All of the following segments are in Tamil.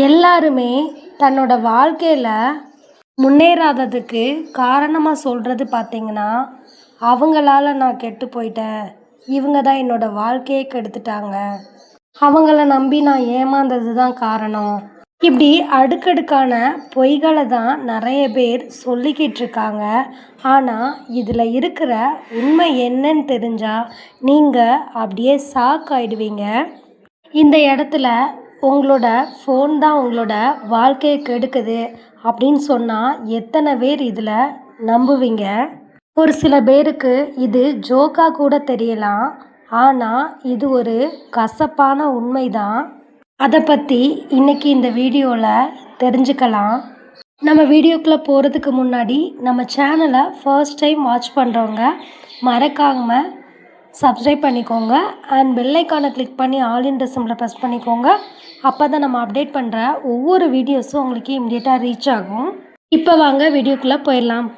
எல்லாருமே தன்னோட வாழ்க்கையில் முன்னேறாததுக்கு காரணமாக சொல்கிறது பார்த்திங்கன்னா, அவங்களால நான் கெட்டு போயிட்டேன், இவங்க தான் என்னோடய வாழ்க்கையே கெடுத்துட்டாங்க, அவங்கள நம்பி நான் ஏமாந்தது தான் காரணம், இப்படி அடுக்கடுக்கான பொய்களை தான் நிறைய பேர் சொல்லிக்கிட்டு இருக்காங்க. ஆனால் இதில் இருக்கிற உண்மை என்னன்னு தெரிஞ்சால் நீங்கள் அப்படியே ஷாக் ஆகிடுவீங்க. இந்த இடத்துல உங்களோட ஃபோன் தான் உங்களோட வாழ்க்கையை கெடுக்குது அப்படின்னு சொன்னால் எத்தனை பேர் இதில் நம்புவீங்க? ஒரு சில பேருக்கு இது ஜோக்காக கூட தெரியலாம். ஆனால் இது ஒரு கசப்பான உண்மை தான். அதை பற்றி இன்றைக்கி இந்த வீடியோவில் தெரிஞ்சுக்கலாம். நம்ம வீடியோக்குள்ளே போகிறதுக்கு முன்னாடி நம்ம சேனலை ஃபர்ஸ்ட் டைம் வாட்ச் பண்ணுறவங்க மறக்காமல் சப்ஸ்கிரைப் பண்ணிக்கோங்க அண்ட் பெல் ஐக்கானை கிளிக் பண்ணி ஆல் இன் சிம்பிளை ப்ரெஸ் பண்ணிக்கோங்க. அப்போ தான் நம்ம அப்டேட் பண்ணுற ஒவ்வொரு வீடியோஸும் உங்களுக்கு இம்மிடியேட்டாக ரீச் ஆகும். இப்போ வாங்க வீடியோக்குள்ளே போயிடலாம்.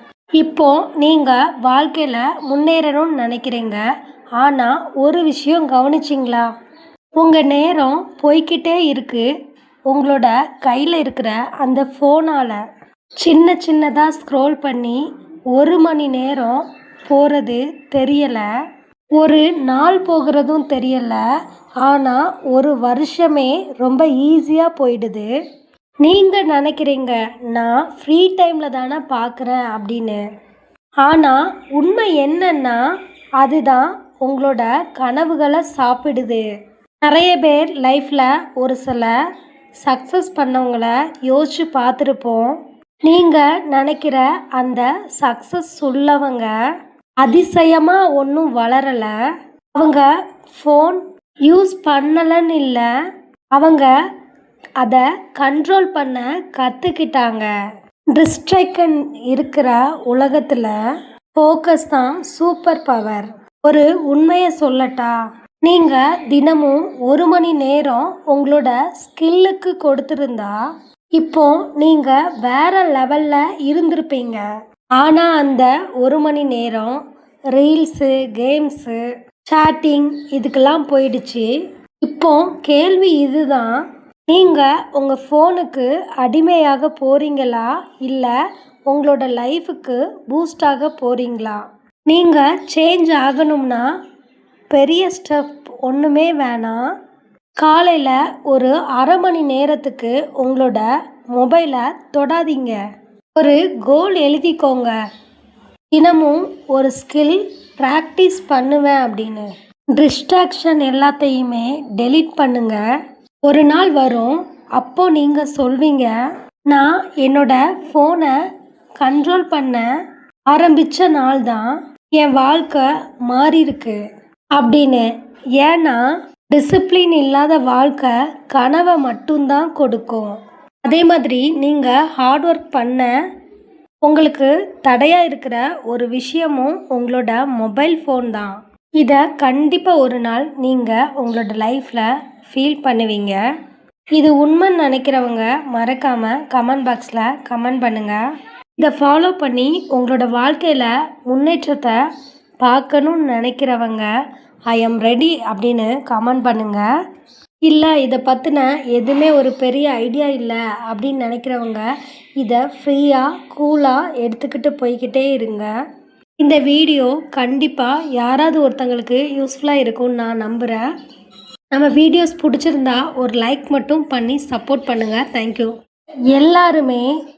இப்போது நீங்கள் வாழ்க்கையில் முன்னேறணும்னு நினைக்கிறீங்க. ஆனால் ஒரு விஷயம் கவனிச்சிங்களா? உங்கள் நேரம் போய்கிட்டே இருக்குது. உங்களோட கையில் இருக்கிற அந்த ஃபோனால் சின்னதாக ஸ்க்ரோல் பண்ணி 1 மணி நேரம் போகிறது தெரியலை, ஒரு நாள் போகிறதும் தெரியலை. ஆனால் ஒரு வருஷமே ரொம்ப ஈஸியாக போயிடுது. நீங்கள் நினைக்கிறீங்க நான் ஃப்ரீ டைமில் தானே பார்க்குறேன் அப்படின்னு. ஆனால் உண்மை என்னன்னா அதுதான் உங்களோட கனவுகளை சாப்பிடுது. நிறைய பேர் லைஃப்பில் ஒரு சில சக்ஸஸ் பண்ணவங்கள யோசித்து பார்த்துருப்போம். நீங்கள் நினைக்கிற அந்த சக்ஸஸ் உள்ளவங்க அதிசயமாக ஒன்றும் வளரலை. அவங்க ஃபோன் யூஸ் பண்ணலைன்னு இல்லை, அவங்க அதை கண்ட்ரோல் பண்ண கற்றுக்கிட்டாங்க. டிஸ்ட்ராக்ஷன் இருக்கிற உலகத்தில் ஃபோக்கஸ் தான் சூப்பர் பவர். ஒரு உண்மையை சொல்லட்டா? நீங்கள் தினமும் 1 மணி நேரம் உங்களோட ஸ்கில்லுக்கு கொடுத்துருந்தா இப்போ நீங்கள் வேற லெவலில் இருந்திருப்பீங்க. ஆனால் அந்த 1 மணி நேரம் ரீல்ஸு, கேம்ஸு, சேட்டிங் இதுக்கெல்லாம் போயிடுச்சு. இப்போ கேள்வி இதுதான், நீங்கள் உங்கள் ஃபோனுக்கு அடிமையாக போகிறீங்களா இல்லை உங்களோட லைஃபுக்கு பூஸ்டாக போகிறீங்களா? நீங்கள் சேஞ்ச் ஆகணும்னா பெரிய ஸ்டெப் ஒன்றுமே வேணாம். காலையில் ஒரு அரை மணி நேரத்துக்கு உங்களோட மொபைலை தொடாதீங்க. ஒரு கோல் எழுதிக்கோங்க, தினமும் ஒரு ஸ்கில் ப்ராக்டிஸ் பண்ணுவேன் அப்படின்னு. டிஸ்ட்ராக்ஷன் எல்லாத்தையுமே டெலீட் பண்ணுங்க. ஒரு நாள் வரும், அப்போது நீங்கள் சொல்வீங்க, நான் என்னோட ஃபோனை கண்ட்ரோல் பண்ண ஆரம்பித்த நாள் தான் என் வாழ்க்கை மாறியிருக்கு அப்படின்னு. ஏன்னா டிசிப்ளின் இல்லாத வாழ்க்கை கனவை மட்டும்தான் கொடுக்கும். அதே மாதிரி நீங்கள் ஹார்ட் ஒர்க் பண்ண உங்களுக்கு தடையாக இருக்கிற ஒரு விஷயமும் உங்களோட மொபைல் ஃபோன் தான். இதை கண்டிப்பாக ஒரு நாள் நீங்கள் உங்களோட லைஃப்பில் ஃபீல் பண்ணுவீங்க. இது உண்மைன்னு நினைக்கிறவங்க மறக்காமல் கமெண்ட் பாக்ஸில் கமெண்ட் பண்ணுங்கள். இதை ஃபாலோ பண்ணி உங்களோட வாழ்க்கையில் முன்னேற்றத்தை பார்க்கணுன்னு நினைக்கிறவங்க ஐ எம் ரெடி அப்படின்னு கமெண்ட் பண்ணுங்கள். இல்லை இதை பற்றின எதுவுமே ஒரு பெரிய ஐடியா இல்லை அப்படின்னு நினைக்கிறவங்க இதை ஃப்ரீயாக கூலாக எடுத்துக்கிட்டு போய்கிட்டே இருங்க. இந்த வீடியோ கண்டிப்பாக யாராவது ஒருத்தங்களுக்கு யூஸ்ஃபுல்லாக இருக்கும்னு நான் நம்புகிறேன். நம்ம வீடியோஸ் பிடிச்சிருந்தா ஒரு லைக் மட்டும் பண்ணி சப்போர்ட் பண்ணுங்கள். தேங்க்யூ. எல்லாருமே